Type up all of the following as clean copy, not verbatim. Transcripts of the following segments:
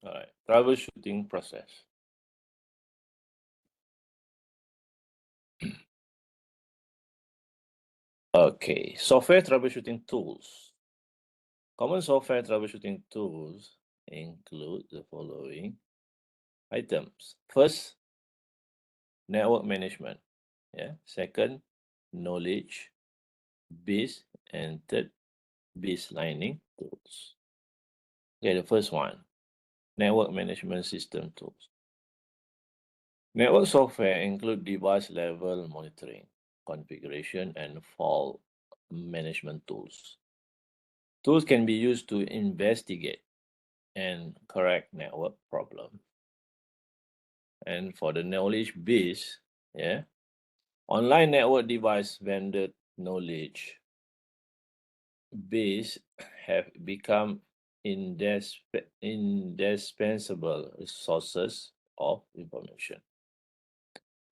All right, troubleshooting process. Okay, software troubleshooting tools. Common software troubleshooting tools include the following items. First, network management. Yeah. Second, knowledge base, and third, baselining tools. Okay, the first one, network management system tools. Network software include device level monitoring, configuration, and fault management tools. Tools can be used to investigate and correct network problem. And for the knowledge base, yeah, online network device vendor knowledge base have become indispensable sources of information.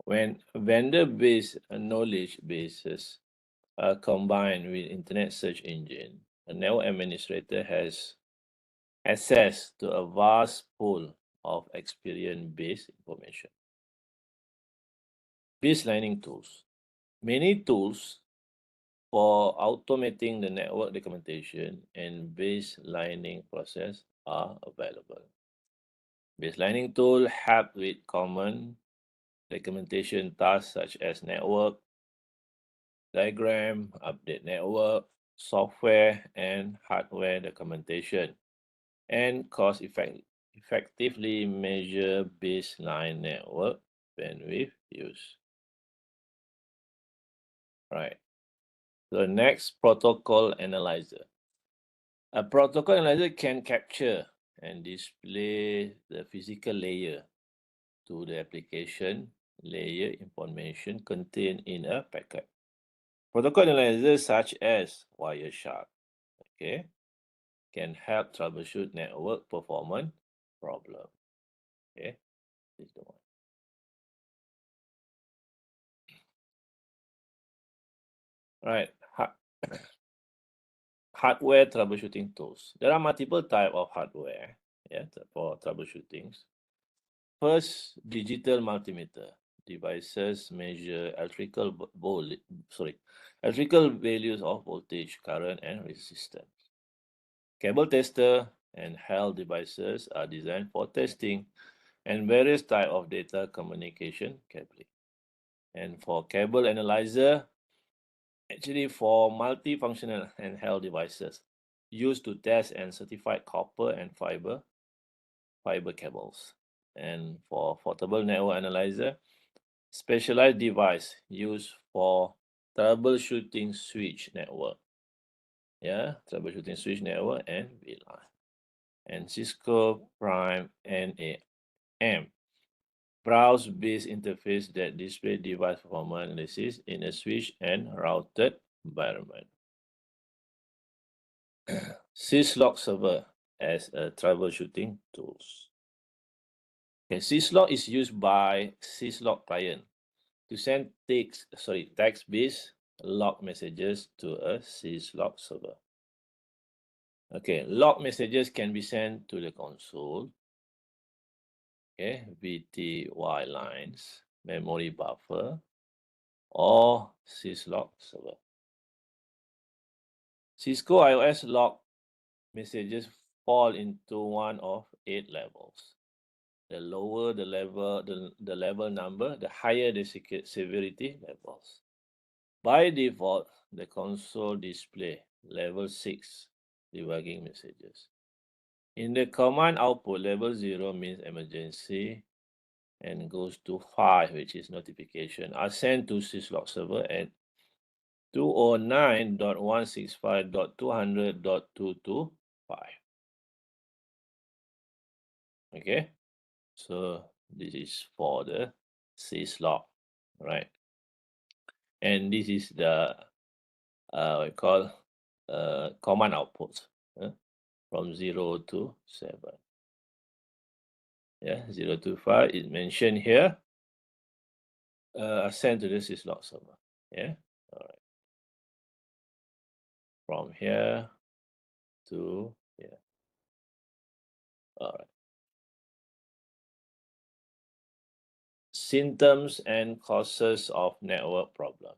When vendor-based knowledge bases are combined with internet search engine, a network administrator has access to a vast pool of experience-based information. Baselining tools. Many tools for automating the network documentation and baselining process are available. Baselining tool help with common documentation tasks such as network diagram, update network, software and hardware documentation, and effectively measure baseline network bandwidth use. Right. The next, protocol analyzer. A protocol analyzer can capture and display the physical layer to the application layer information contained in a packet. Protocol analyzers such as Wireshark, okay, can help troubleshoot network performance problem. Okay, this is the one. Right. Hardware troubleshooting tools. There are multiple types of hardware, yeah, for troubleshooting. First, digital multimeter devices measure electrical values of voltage, current, and resistance. Cable tester and HAL devices are designed for testing and various type of data communication cabling. And for cable analyzer, actually for multifunctional handheld devices used to test and certify copper and fiber cables. And for portable network analyzer, specialized device used for troubleshooting switch network. Yeah, troubleshooting switch network and VLAN. And Cisco Prime NAM browse-based interface that display device performance analysis in a switch and routed environment. Syslog server as a troubleshooting tools. Okay, syslog is used by syslog client to send text-based log messages to a syslog server. Okay, log messages can be sent to the console. Okay, VTY lines, memory buffer, or syslog server. Cisco iOS log messages fall into one of 8 levels. The lower the level number, the higher the severity levels. By default, the console display level 6 debugging messages. In the command output, level 0 means emergency and goes to 5, which is notification, are sent to syslog server at 209.165.200.225. Okay, so this is for the syslog, right? And this is the we call command output from 0 to 7. Yeah, 0 to 5 is mentioned here. Sent to the syslog server. Yeah, all right. From here to here. All right. symptoms and causes of network problem.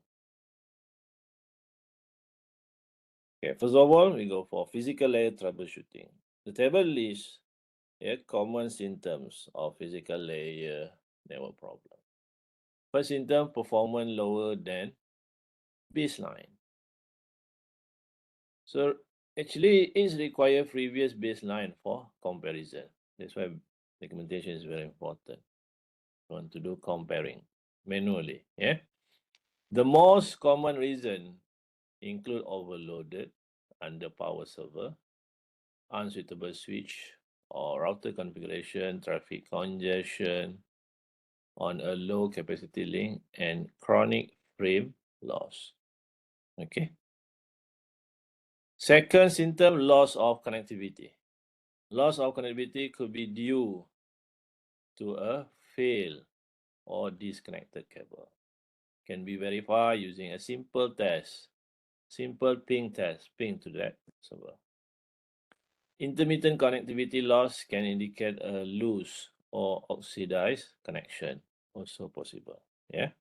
Okay, first of all, we go for physical layer troubleshooting. The table lists common symptoms of physical layer network problem. First symptom, performance lower than baseline. So actually, it requires previous baseline for comparison. That's why documentation is very important. You want to do comparing manually. Yeah. The most common reason include overloaded under power server, unsuitable switch or router configuration, traffic congestion on a low capacity link, and chronic frame loss. Okay. Second symptom, loss of connectivity. Loss of connectivity could be due to a fail or disconnected cable. Can be verified using a simple test, simple ping test, ping to that server. Intermittent connectivity loss can indicate a loose or oxidized connection, also possible. Yeah,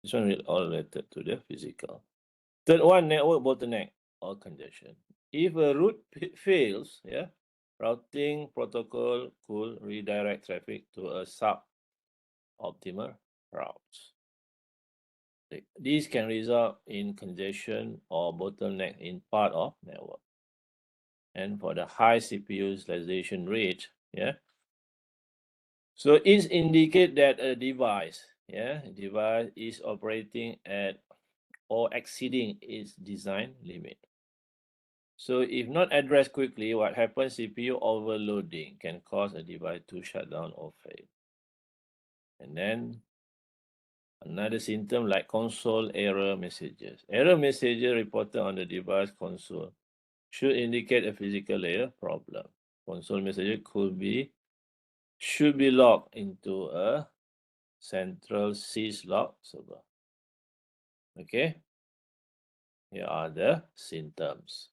this one is all related to the physical. Third one, network bottleneck or congestion. If a route fails, yeah, routing protocol could redirect traffic to a sub-optimal route. This can result in congestion or bottleneck in part of network. And for the high CPU utilization rate, yeah, so it indicates that a device is operating at or exceeding its design limit. So if not addressed quickly, what happens, CPU overloading can cause a device to shut down or fail. And then another symptom like console error messages. Error messages reported on the device console should indicate a physical layer problem. Console messages should be logged into a central syslog server. Okay, here are the symptoms.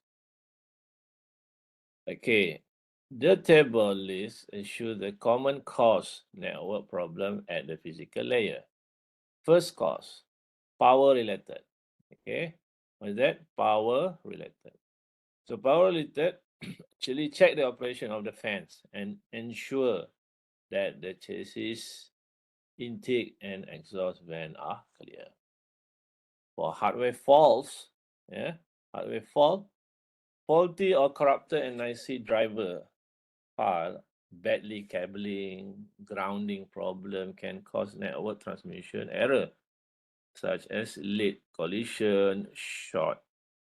Okay, the table list shows the common cause network problem at the physical layer. First cause, power related. Okay, what is that? Power related. So power related, actually check the operation of the fans and ensure that the chassis intake and exhaust vent are clear. For hardware faults, hardware faulty or corrupted NIC driver file, badly cabling, grounding problem can cause network transmission error, such as late collision, short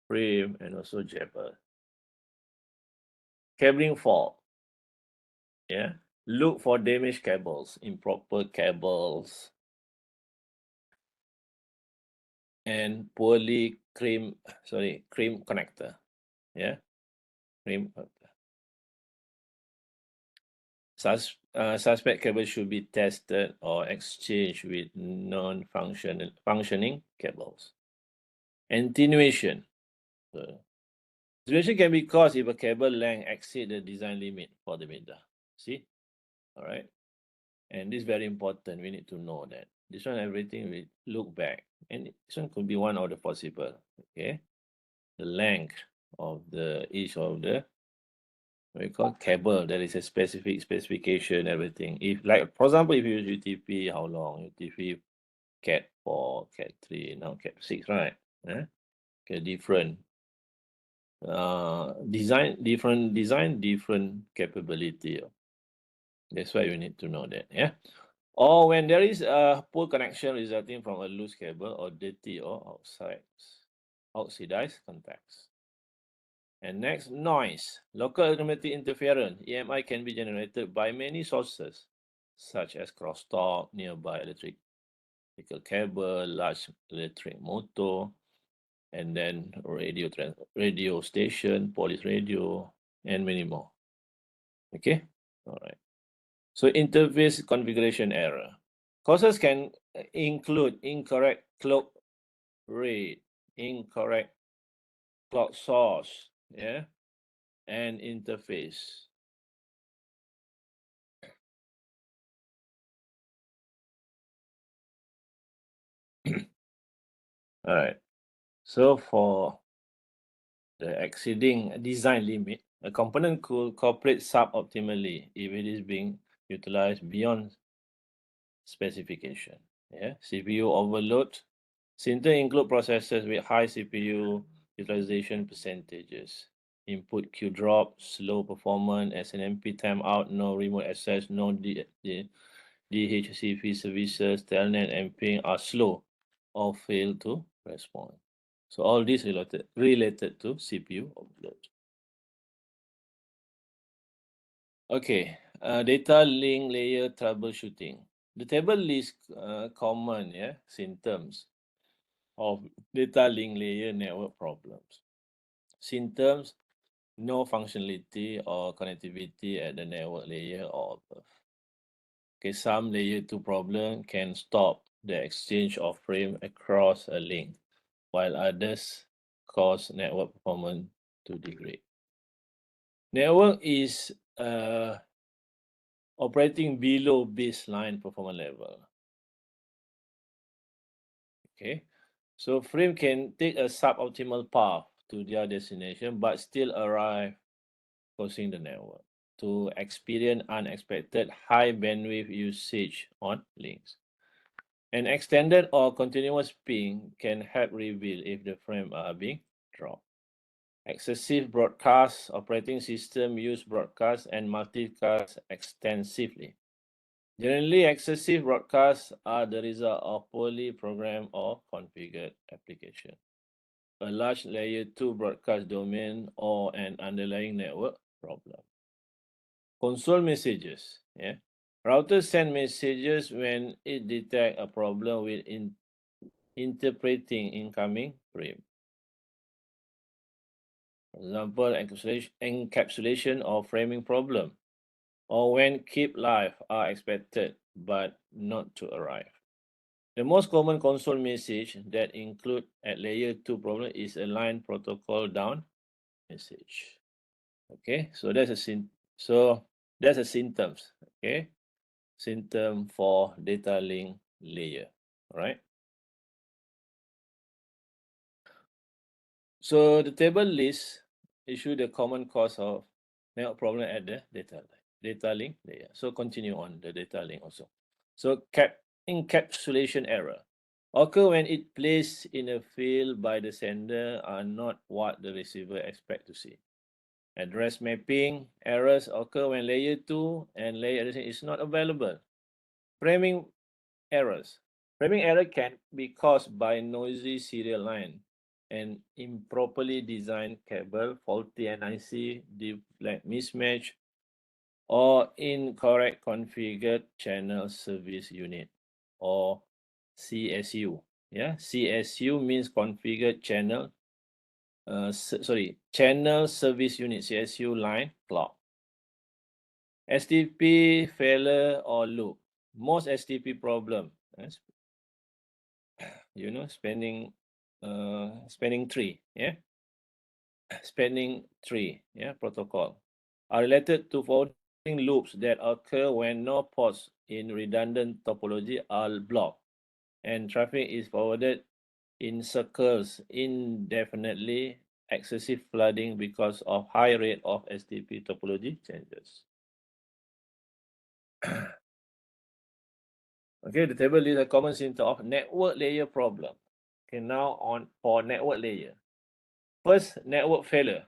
frame, and also jabber. Cabling fault. Yeah. Look for damaged cables, improper cables, and poorly cream connector. Yeah. Cream connector. Suspect cable should be tested or exchanged with functioning cables. Attenuation. Attenuation can be caused if a cable length exceeds the design limit for the meter. See? All right. And this is very important. We need to know that. This one, everything we look back. And this one could be one of the possible. Okay. The length of each of the what we call cable. There is a specific specification, everything. If like for example, if you use UTP, how long? UTP Cat 4, Cat 3, now Cat 6, right? Okay, different different capability. That's why you need to know that. Yeah. Or when there is a poor connection resulting from a loose cable or dirty or oxidized contacts. And next, noise. Local automatic interference, EMI, can be generated by many sources, such as crosstalk, nearby electrical cable, large electric motor, and then radio station, police radio, and many more. Okay, all right. So interface configuration error. Causes can include incorrect clock rate, incorrect clock source, and interface. All right. So for the exceeding design limit, a component could cooperate suboptimally if it is being utilized beyond specification. Yeah, CPU overload. Symptom include processors with high CPU utilization percentages. Input queue drop, slow performance, SNMP timeout, no remote access, no DHCP services, telnet and ping are slow or fail to respond. So all this related to CPU overload. Okay, data link layer troubleshooting. The table lists common symptoms of data link layer network problems. Symptoms: no functionality or connectivity at the network layer or above. Okay, some layer 2 problem can stop the exchange of frame across a link, while others cause network performance to degrade. Network is operating below baseline performance level. Okay, so frame can take a suboptimal path to their destination but still arrive, causing the network to experience unexpected high bandwidth usage on links. An extended or continuous ping can help reveal if the frame are being dropped. Excessive broadcast: operating system use broadcast and multicast extensively. Generally, excessive broadcasts are the result of poorly programmed or configured application, a large layer 2 broadcast domain, or an underlying network problem. Console messages. Yeah. Routers send messages when it detects a problem with interpreting incoming frame. For example, encapsulation or framing problem, or when keep live are expected but not to arrive. The most common console message that include at layer 2 problem is a line protocol down message. Okay, so that's a symptoms. Okay, symptom for data link layer. All right. So the table list issue the common cause of network problem at the data link layer. So continue on the data link also. So encapsulation error occur when it placed in a field by the sender are not what the receiver expect to see. Address mapping errors occur when layer 2 and layer addressing is not available. Framing errors. Framing error can be caused by noisy serial line, an improperly designed cable, faulty NIC, deflect mismatch, or incorrect configured channel service unit, or CSU. Yeah, CSU means configured channel. Channel service unit, CSU line clock. STP failure or loop. Most STP problem, spanning tree, spanning tree, protocol, are related to forwarding loops that occur when no ports in redundant topology are blocked and traffic is forwarded in circles indefinitely. Excessive flooding because of high rate of STP topology changes. Okay, the table is a common symptom of network layer problem. Okay, now on for network layer. First, network failure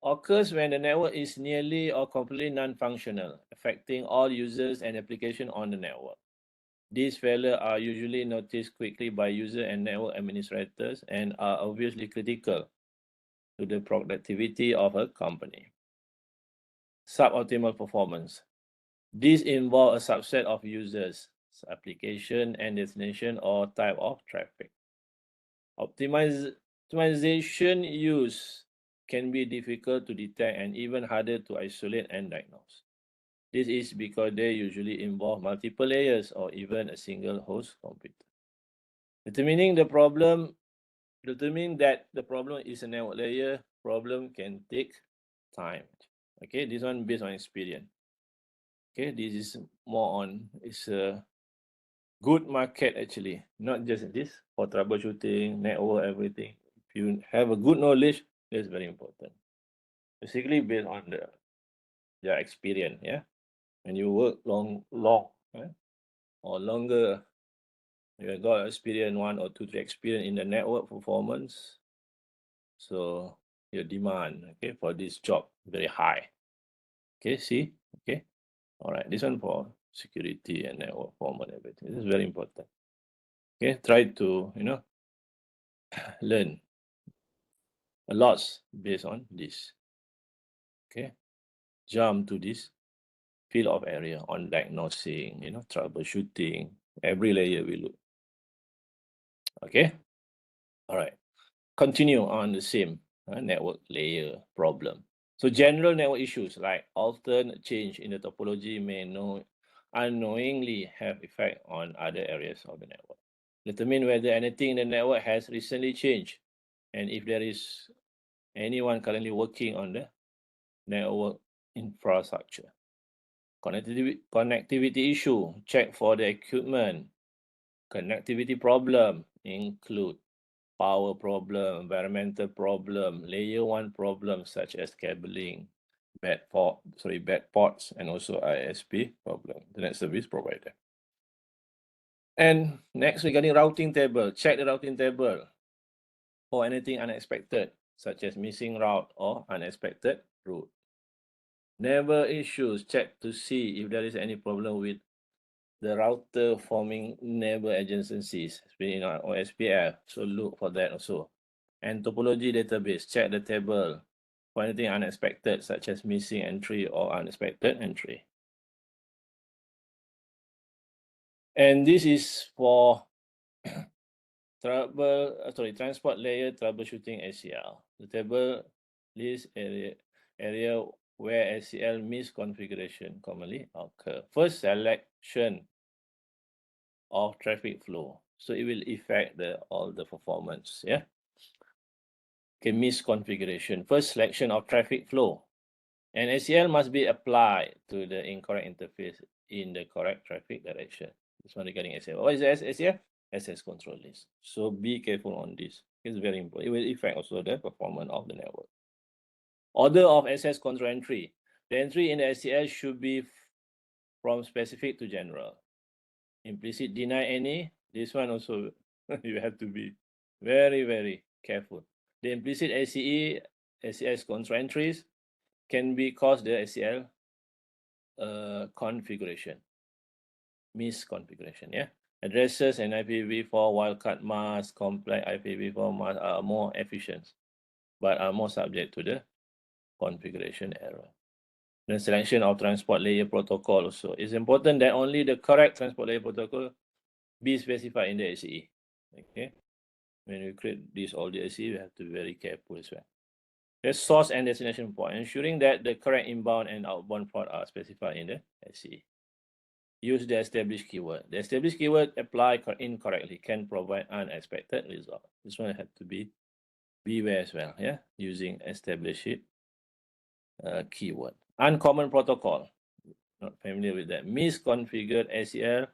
occurs when the network is nearly or completely non-functional, affecting all users and applications on the network. These failures are usually noticed quickly by user and network administrators and are obviously critical to the productivity of a company. Suboptimal performance. These involve a subset of users, application and destination, or type of traffic. Optimization use can be difficult to detect and even harder to isolate and diagnose. This is because they usually involve multiple layers or even a single host computer. Determining that the problem is a network layer problem can take time. Okay, this one based on experience. Okay, this is more on good market actually, not just this for troubleshooting, network, everything. If you have a good knowledge, that's very important. Basically based on your experience, yeah. When you work long, yeah, or longer, you got experience 1 or 2, 3 experience in the network performance. So your demand, okay, for this job very high. Okay, see, okay, all right. This one for security and network performance, everything. This is very important. Okay, try to learn a lot based on this. Okay, jump to this field of area on diagnosing, troubleshooting. Every layer we look. Okay, all right. Continue on the same network layer problem. So general network issues like alternate change in the topology may unknowingly have effect on other areas of the network. Determine whether anything in the network has recently changed, and if there is anyone currently working on the network infrastructure. Connectivity issue, check for the equipment. Connectivity problem include power problem, environmental problem, layer 1 problems such as cabling, bad ports, and also ISP problem, Internet Service Provider. And next, regarding routing table, check the routing table for anything unexpected, such as missing route or unexpected route. Neighbor issues, check to see if there is any problem with the router forming neighbor adjacencies, in our OSPF. So look for that also. And topology database, check the table for anything unexpected, such as missing entry or unexpected entry. And this is for transport layer troubleshooting ACL. The table lists area where ACL misconfiguration commonly occur. First, selection of traffic flow. So it will affect all the performance. Yeah. Okay, misconfiguration. First, selection of traffic flow. And ACL must be applied to the incorrect interface in the correct traffic direction. This one regarding ACL. What is ACL? Access control list. So be careful on this. It's very important. It will affect also the performance of the network. Order of access control entry. The entry in the ACL should be from specific to general. Implicit deny any. This one also you have to be very, very careful. The implicit ACS control entries can be cause the ACL configuration, misconfiguration. Yeah, addresses and IPv4 wildcard masks, complex IPv4 masks are more efficient, but are more subject to the configuration error. The selection of transport layer protocol also is important that only the correct transport layer protocol be specified in the ACE. Okay, when you create all the ACE, you have to be very careful as well. The source and destination port, ensuring that the correct inbound and outbound port are specified in the SE. Use the established keyword. The established keyword applied incorrectly can provide unexpected result. This one have to be beware as well. Yeah, using established keyword. Uncommon protocol. Not familiar with that. Misconfigured ACL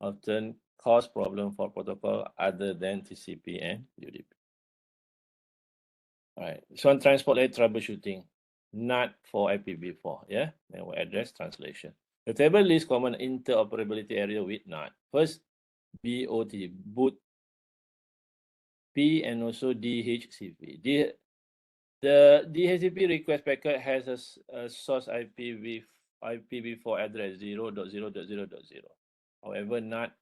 often cause problem for protocol other than TCP and UDP. All right, this one transport layer troubleshooting, not for IPv4. Yeah, and we'll address translation. The table lists common interoperability area with NAT. First, BOT, boot P, and also DHCP. The DHCP request packet has a source IPv4 address 0.0.0.0. However, NAT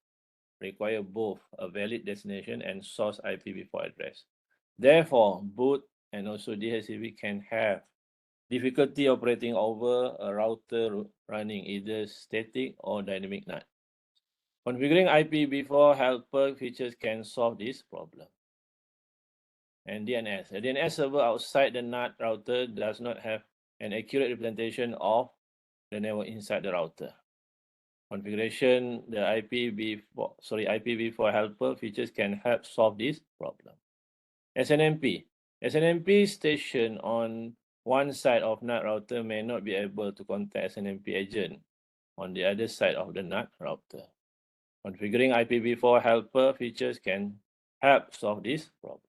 require both a valid destination and source IPv4 address. Therefore, boot and also DHCP can have difficulty operating over a router running either static or dynamic NAT. Configuring IPv4 helper features can solve this problem. And DNS. A DNS server outside the NAT router does not have an accurate representation of the network inside the router. Configuration, the IPv4 helper features can help solve this problem. SNMP. SNMP station on one side of NAT router may not be able to contact SNMP agent on the other side of the NAT router. Configuring IPv4 helper features can help solve this problem.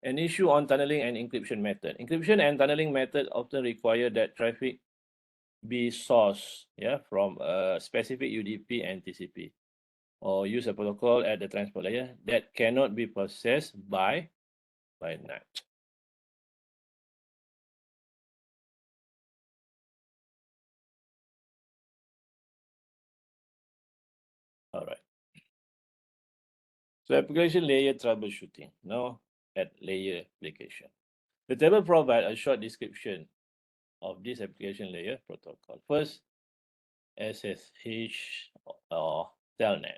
An issue on tunneling and encryption method. Encryption and tunneling method often require that traffic be sourced from a specific UDP and TCP, or use a protocol at the transport layer that cannot be processed by NAT. All right. So application layer troubleshooting. Now at layer application. The table provides a short description of this application layer protocol. First, SSH or telnet.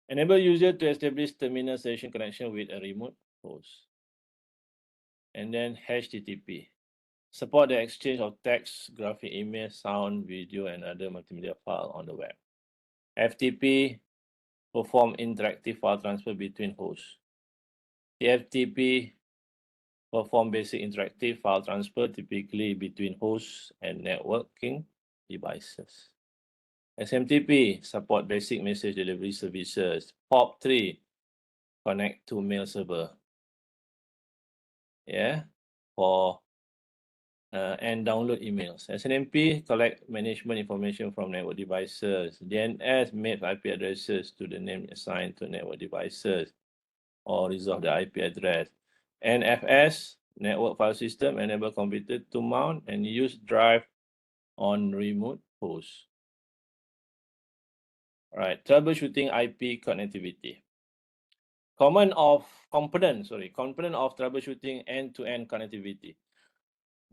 Enable user to establish terminal session connection with a remote host. And then HTTP. Support the exchange of text, graphic, email, sound, video, and other multimedia file on the web. FTP. Perform interactive file transfer between hosts. TFTP. Perform basic interactive file transfer, typically between hosts and networking devices. SMTP. Support basic message delivery services. POP3. Connect to mail server. For and download emails. SNMP. Collect management information from network devices. DNS. Map IP addresses to the name assigned to network devices, or resolve the IP address. NFS. Network file system. Enable computer to mount and use drive on remote hosts. All right. Troubleshooting IP connectivity. Component of troubleshooting end-to-end connectivity.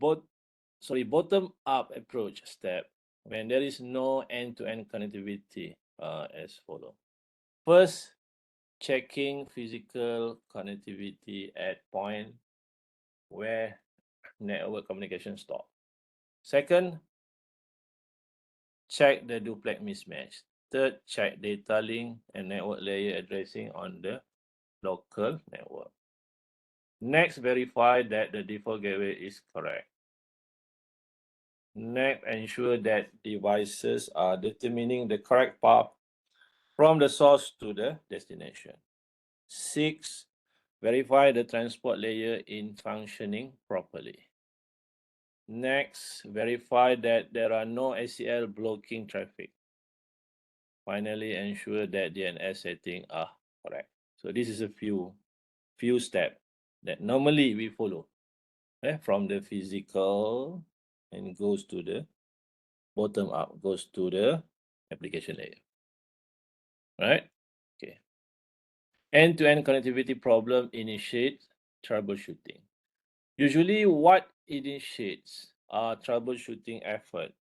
Bottom-up approach step when there is no end-to-end connectivity as follows. First, checking physical connectivity at point where network communication stops. Second, check the duplex mismatch. Third, check data link and network layer addressing on the local network. Next, verify that the default gateway is correct. Next, ensure that devices are determining the correct path from the source to the destination. 6, verify the transport layer is functioning properly. Next, verify that there are no ACL blocking traffic. Finally, ensure that DNS settings are correct. So this is a few steps that normally we follow from the physical and goes to the bottom up, goes to the application layer. Right? Okay. End-to-end connectivity problem initiates troubleshooting. Usually what initiates a troubleshooting effort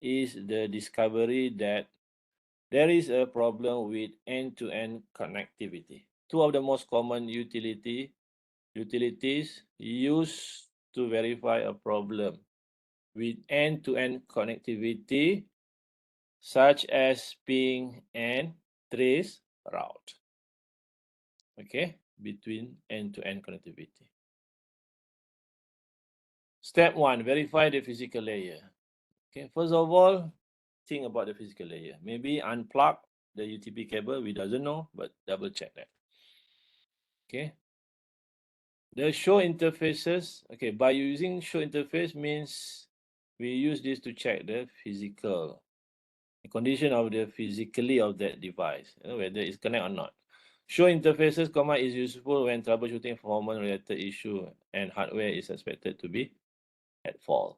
is the discovery that there is a problem with end-to-end connectivity. Two of the most common utilities used to verify a problem with end-to-end connectivity, such as ping and trace route. Okay, between end-to-end connectivity. Step 1, verify the physical layer. Okay, first of all, think about the physical layer. Maybe unplug the UTP cable, we doesn't know, but double check that. Okay. The show interfaces, okay, by using show interface means we use this to check the physical condition of the physically of that device, whether it's connect or not. Show interfaces command is useful when troubleshooting performance-related issue and hardware is suspected to be at fault.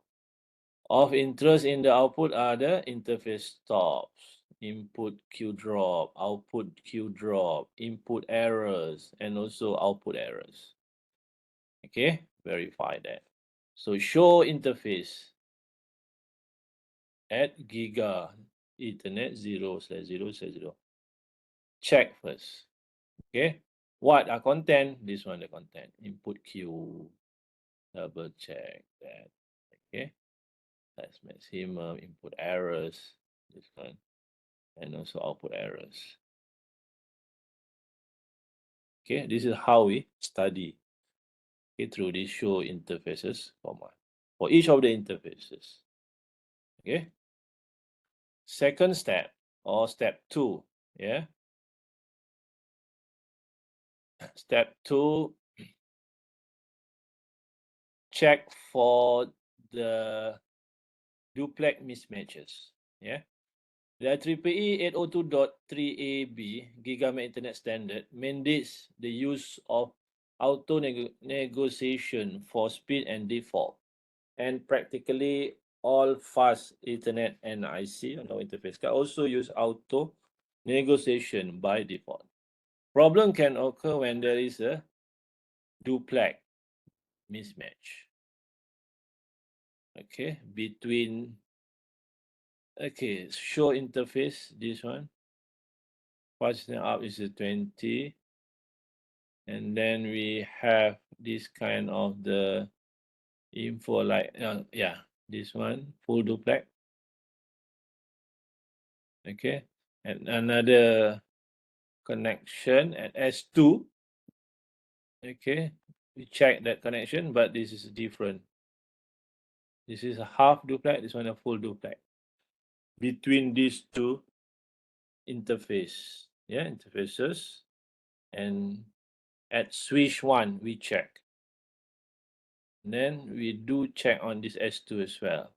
Of interest in the output are the interface stops, input queue drop, output queue drop, input errors, and also output errors. Okay, verify that. So show interface at Giga Ethernet 0/0/0. Check first. Okay, what are content? This one the content. Input queue. Double check that. Okay, that's maximum input errors. This one, and also output errors. Okay, this is how we study through this show interfaces command for each of the interfaces. Okay. Second step, or step 2. Yeah. Step 2, check for the duplex mismatches. Yeah. The IEEE 802.3AB Gigabit Internet Standard mandates the use of auto negotiation for speed and default, and practically all fast Ethernet and IC or interface can also use auto negotiation by default. Problem can occur when there is a duplex mismatch. Okay, between show interface, this one. Fastening up is a 20. And then we have this kind of the info like, this one, full duplex. Okay. And another connection at S2. Okay. We check that connection, but this is different. This is a half duplex, this one a full duplex. Between these two interfaces, and at switch 1 we check. And then we do check on this S2 as well,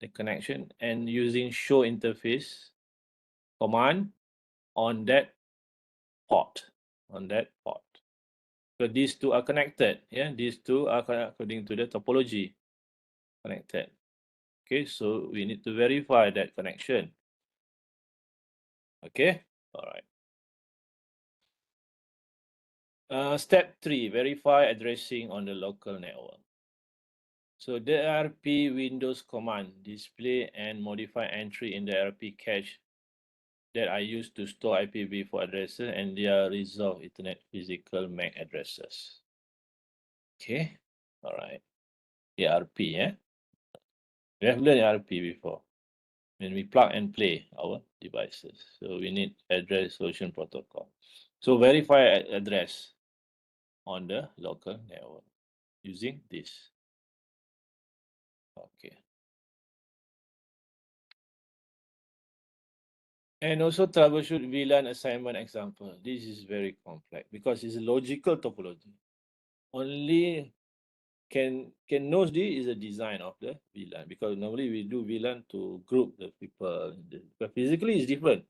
the connection, and using show interface command on that port. So these two are connected. Yeah, these two are according to the topology connected. Okay, so we need to verify that connection. Okay, all right. Step 3, verify addressing on the local network. So the RP Windows command display and modify entry in the RP cache that I use to store IPv4 addresses and their resolved Ethernet physical MAC addresses. Okay, all right. ARP, yeah. We have learned ARP before when we plug and play our devices. So we need address resolution protocol. So verify address on the local network using this. Okay. And also troubleshoot VLAN assignment example. This is very complex because it's a logical topology. Only can knows this is a design of the VLAN, because normally we do VLAN to group the people, but physically it's different.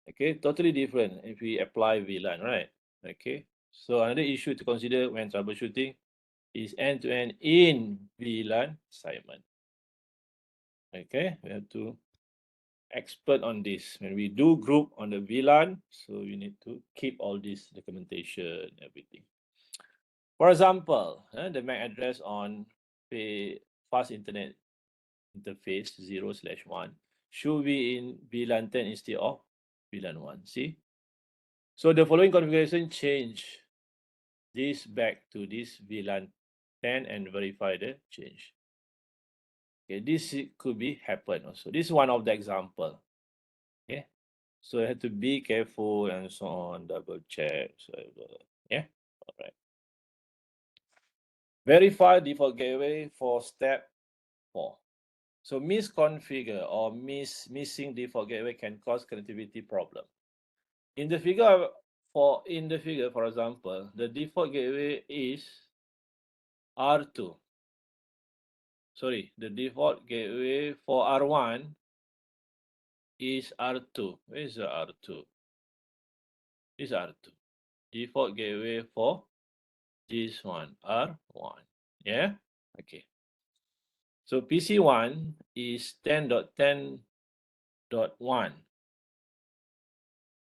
Okay, totally different if we apply VLAN, right? Okay, so another issue to consider when troubleshooting is end-to-end in VLAN assignment. Okay, we have to expert on this. When we do group on the VLAN, so we need to keep all this documentation, everything. For example, the MAC address on the fast internet interface 0/1 should be in VLAN 10 instead of VLAN 1. See? So the following configuration change this back to this VLAN 10 and verify the change. Okay, this could be happen also. This is one of the example. Okay, so you have to be careful and so on, double check. So yeah, all right. Verify default gateway for step 4. So misconfigure or missing default gateway can cause connectivity problem. In the figure, for example, the default gateway is R2. Sorry, the default gateway for R1 is R2. Where is the R2? This is R2. Default gateway for this one, R1. Yeah? Okay. So PC1 is 10.10.1.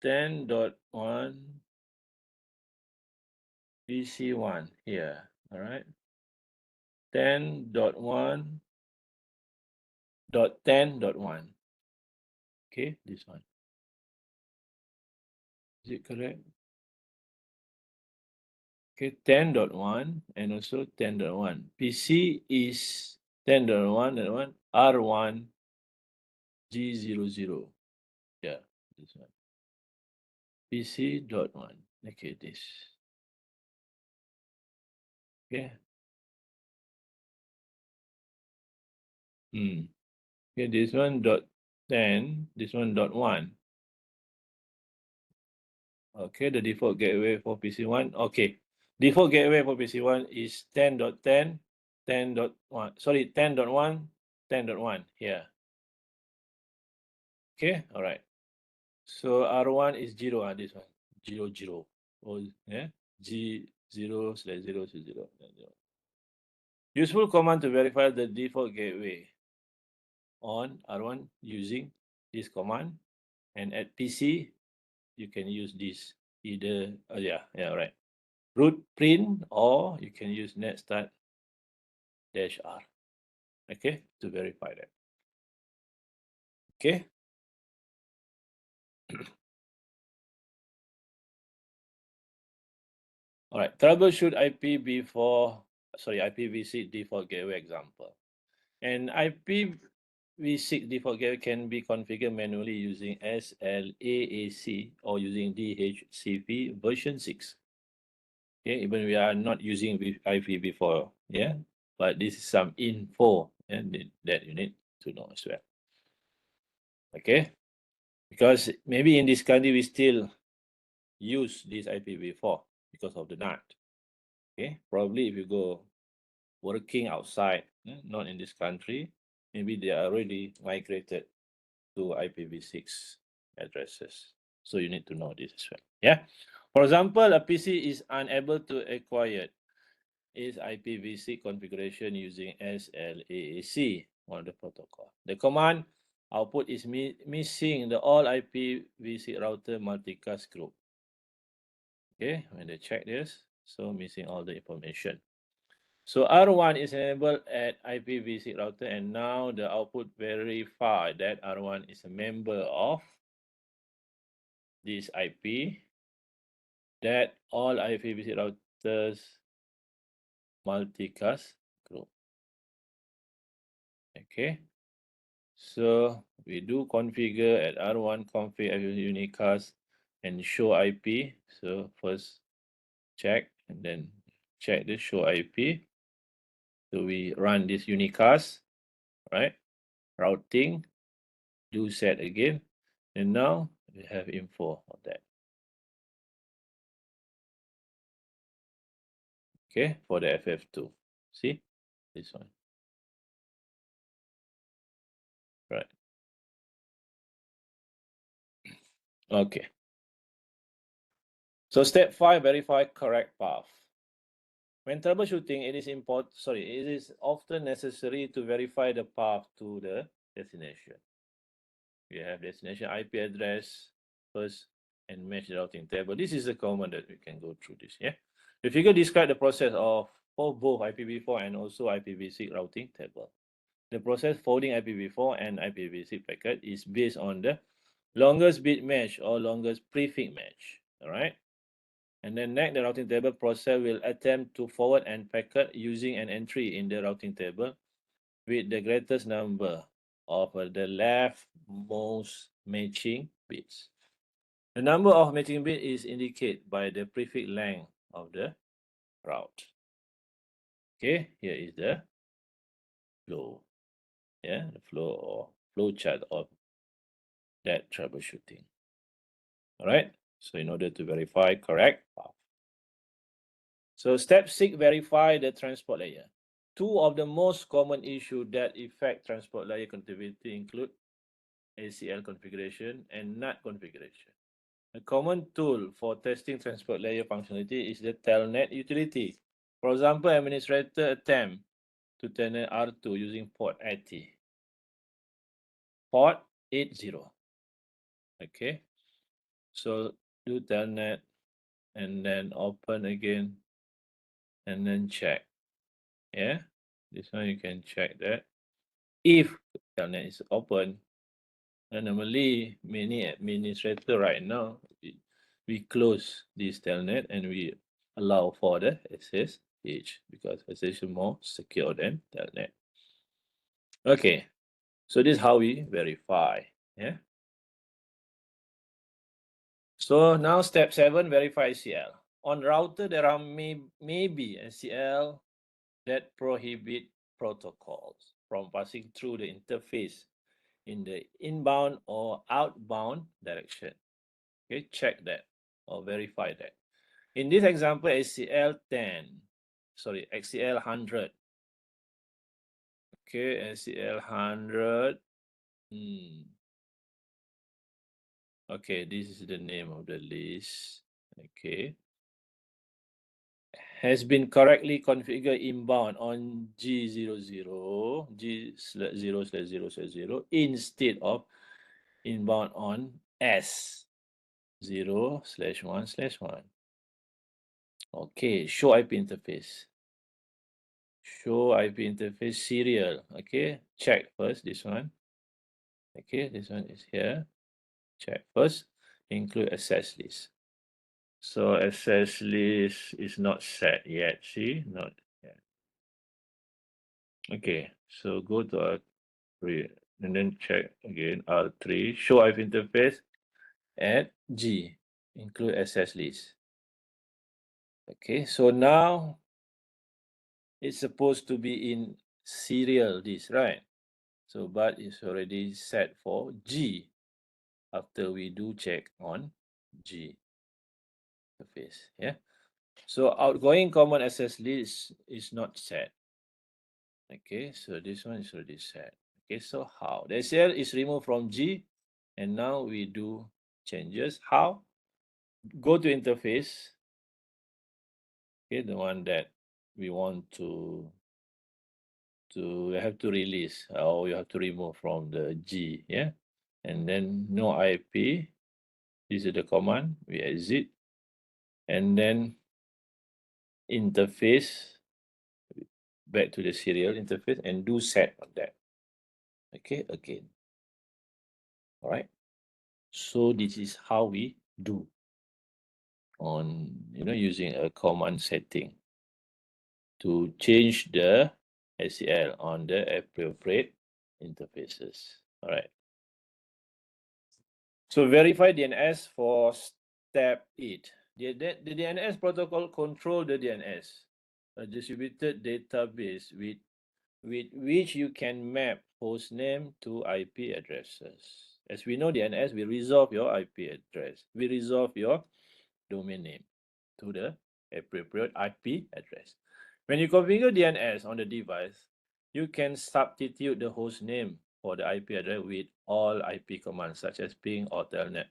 10.1 PC1 here. All right. 10.1.10.1. Okay, this one. Is it correct? Okay, 10.1 and also 10.1. PC is 10.1.1 R1 G00. Yeah, this one. PC.1. Okay, this. Okay. Okay, this one then this one .1. Okay, the default gateway for PC1. Okay, default gateway for PC1 is 10.10, 10.1, sorry, 10.1, 10.1 here. Okay, all right. So R1 is 0, this one, 0, 0. Oh, yeah, G0 slash 0 to 0. Useful command to verify the default gateway on R1 using this command, and at PC you can use this either right, root print, or you can use net start -r, okay, to verify that. Okay. All right, troubleshoot IPv6 default gateway example. And IPv6 default gateway can be configured manually using SLAAC or using DHCP version 6. Okay, even we are not using IPv4, yeah, but this is some info and that you need to know as well. Okay, because maybe in this country we still use this IPv4 because of the NAT. Okay, probably if you go working outside, not in this country, maybe they are already migrated to IPv6 addresses. So you need to know this as well. Yeah. For example, a PC is unable to acquire its IPv6 configuration using SLAAC on the protocol. The command output is missing the all IPv6 router multicast group. Okay, when they check this, so missing all the information. So R1 is enabled at IPv6 router, and now the output verify that R1 is a member of this IP, that all IPv6 routers multicast group. Okay, so we do configure at R1 config unicast and show IP. So first check and then check the show IP. So we run this unicast, right? Routing, do set again, and now we have info of that. Okay, for the FF2. See this one, right? Okay. So step 5, verify correct path. When troubleshooting, it is often necessary to verify the path to the destination. We have destination IP address first and match the routing table. This is the command that we can go through this. Yeah. The figure describes the process of for both IPv4 and also IPv6 routing table. The process forwarding IPv4 and IPv6 packet is based on the longest bit match or longest prefix match. All right. And then next, the routing table process will attempt to forward an packet using an entry in the routing table with the greatest number of the leftmost matching bits. The number of matching bits is indicated by the prefix length of the route. Okay, here is the flow. Yeah, the flow or flow chart of that troubleshooting. All right, so in order to verify correct path. So step 6, verify the transport layer. Two of the most common issues that affect transport layer connectivity include ACL configuration and NAT configuration. A common tool for testing transport layer functionality is the telnet utility. For example, administrator attempt to telnet R2 using port 80. Port 80. Okay. So do telnet and then open again and then check. Yeah. This one you can check that. If telnet is open, and normally many administrator right now, we close this telnet and we allow for the SSH because SSH is more secure than telnet. Okay, so this is how we verify. Yeah. So now step 7, verify ACL. On router, there are maybe ACL that prohibit protocols from passing through the interface in the inbound or outbound direction. Okay, check that or verify that. In this example, ACL 10, sorry, ACL 100. Okay, ACL 100. Okay, this is the name of the list. Okay. Has been correctly configured inbound on G00, G/0/0/0 instead of inbound on S0/1/1. Okay, show IP interface. Show IP interface serial. Okay, check first this one. Okay, this one is here. Check first. Include access list. So access list is not set yet. See, not yet. Okay, so go to R3 and then check again R3. Show IP interface at G. Include access list. Okay, so now it's supposed to be in serial list, right? So but it's already set for G after we do check on G interface. Yeah. So outgoing common access list is not set. Okay, so this one is already set. Okay, so how? The SL is removed from G and now we do changes. How? Go to interface. Okay, the one that we want to have to release or you have to remove from the G, yeah, and then no IP. This is the command. We exit, and then interface back to the serial interface and do set on that. Okay, again. All right. So this is how we do on using a command setting to change the ACL on the appropriate interfaces. All right. So verify DNS for step 8. The DNS protocol control the DNS, a distributed database with which you can map host name to IP addresses. As we know DNS, we resolve your IP address. We resolve your domain name to the appropriate IP address. When you configure DNS on the device, you can substitute the host name for the IP address with all IP commands such as ping or telnet.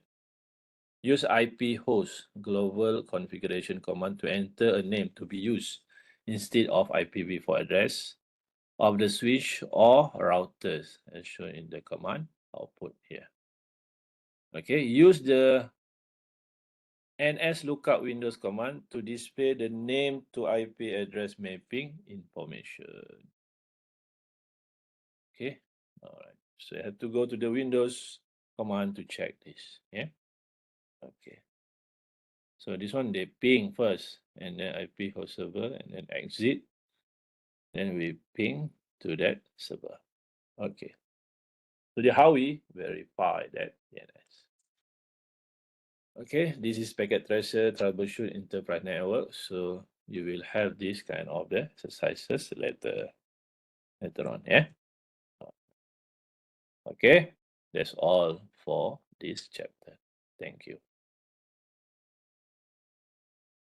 Use IP host global configuration command to enter a name to be used instead of IPv4 address of the switch or routers as shown in the command output here. Okay, use the NS lookup Windows command to display the name to IP address mapping information. Okay, all right. So you have to go to the Windows command to check this. Yeah. Okay. So this one they ping first, and then IP host server, and then exit. Then we ping to that server. Okay. So how we verify that DNS. Okay, this is packet tracer troubleshoot enterprise network. So you will have this kind of the exercises later on. Yeah. Okay, that's all for this chapter. Thank you.